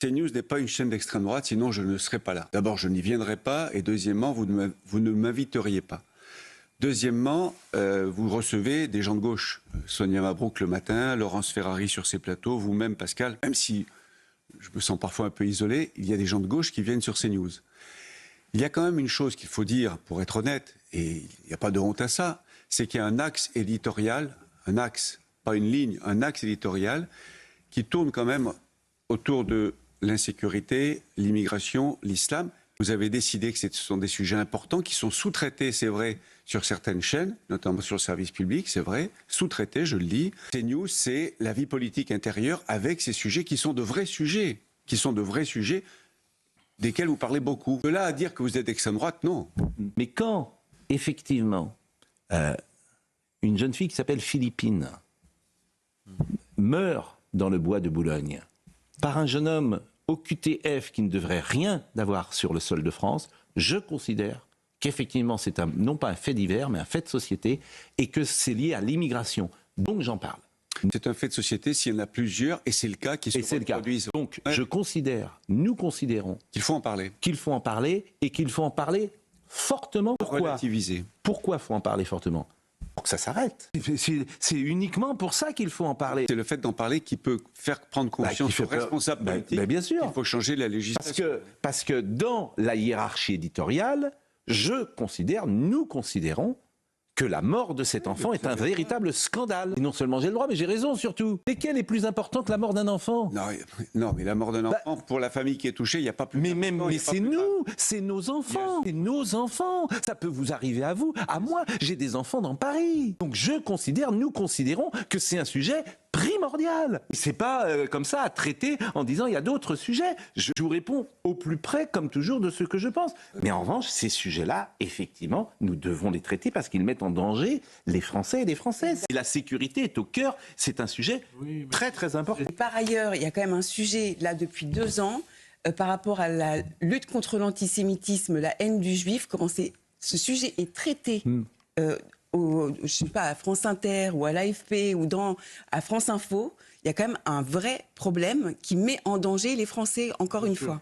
CNews n'est pas une chaîne d'extrême droite, sinon je ne serais pas là. D'abord, je n'y viendrai pas, et deuxièmement, vous ne m'inviteriez pas. Deuxièmement, vous recevez des gens de gauche. Sonia Mabrouk le matin, Laurence Ferrari sur ses plateaux, vous-même Pascal, même si je me sens parfois un peu isolé, il y a des gens de gauche qui viennent sur CNews. Il y a quand même une chose qu'il faut dire, pour être honnête, et il n'y a pas de honte à ça, c'est qu'il y a un axe éditorial, un axe, pas une ligne, un axe éditorial qui tourne quand même autour de l'insécurité, l'immigration, l'islam. Vous avez décidé que ce sont des sujets importants qui sont sous-traités, c'est vrai, sur certaines chaînes, notamment sur le service public, c'est vrai, sous-traités, je le dis. CNews, c'est la vie politique intérieure avec ces sujets qui sont de vrais sujets, desquels vous parlez beaucoup. De là à dire que vous êtes d'extrême droite, non. Mais quand, effectivement, une jeune fille qui s'appelle Philippine meurt dans le bois de Boulogne par un jeune homme au QTF qui ne devrait rien avoir sur le sol de France, je considère qu'effectivement c'est non pas un fait divers, mais un fait de société, et que c'est lié à l'immigration. Donc j'en parle. C'est un fait de société s'il y en a plusieurs, et c'est le cas qui se reproduisent. Donc je considère, nous considérons qu'il faut en parler. Qu'il faut en parler, et qu'il faut en parler fortement. Pourquoi ? Relativiser. Pourquoi faut en parler fortement ? Pour que ça s'arrête. C'est uniquement pour ça qu'il faut en parler. C'est le fait d'en parler qui peut faire prendre conscience aux responsables politiques bien sûr. qu'il faut changer la législation. Parce que dans la hiérarchie éditoriale, nous considérons que la mort de cet enfant est un véritable scandale. Et non seulement j'ai le droit, mais j'ai raison surtout. Lesquels est plus important que la mort d'un enfant ? Non, mais la mort d'un enfant, pour la famille qui est touchée, il n'y a pas plus. Mais c'est nous, c'est nos enfants, c'est nos enfants. Ça peut vous arriver à vous, à moi. J'ai des enfants dans Paris. Donc nous considérons que c'est un sujet primordial. C'est pas comme ça à traiter en disant il y a d'autres sujets. Je vous réponds au plus près, comme toujours, de ce que je pense. Mais en revanche, ces sujets-là, effectivement, nous devons les traiter parce qu'ils mettent en danger les Français et les Françaises. Et la sécurité est au cœur. C'est un sujet très très important. Par ailleurs, il y a quand même un sujet là depuis 2 ans par rapport à la lutte contre l'antisémitisme, la haine du juif. Comment ce sujet est traité. Je sais pas, à France Inter ou à l'AFP ou à France Info, il y a quand même un vrai problème qui met en danger les Français, encore une fois.